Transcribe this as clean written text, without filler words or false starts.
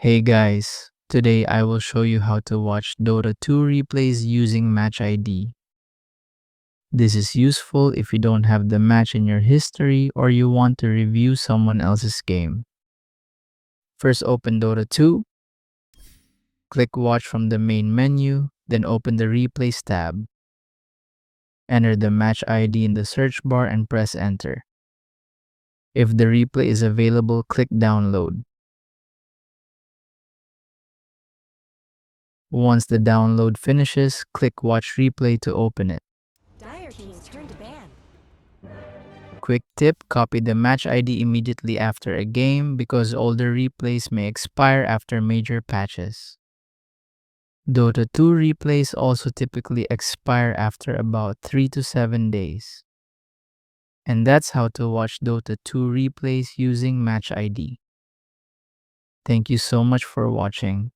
Hey guys, today I will show you how to watch Dota 2 replays using Match ID. This is useful if you don't have the match in your history or you want to review someone else's game. First open Dota 2, click Watch from the main menu, then open the Replays tab. Enter the Match ID in the search bar and press Enter. If the replay is available, click Download. Once the download finishes, click Watch Replay to open it. Dire Team's turn to ban. Quick tip, copy the match ID immediately after a game because older replays may expire after major patches. Dota 2 replays also typically expire after about 3 to 7 days. And that's how to watch Dota 2 replays using Match ID. Thank you so much for watching.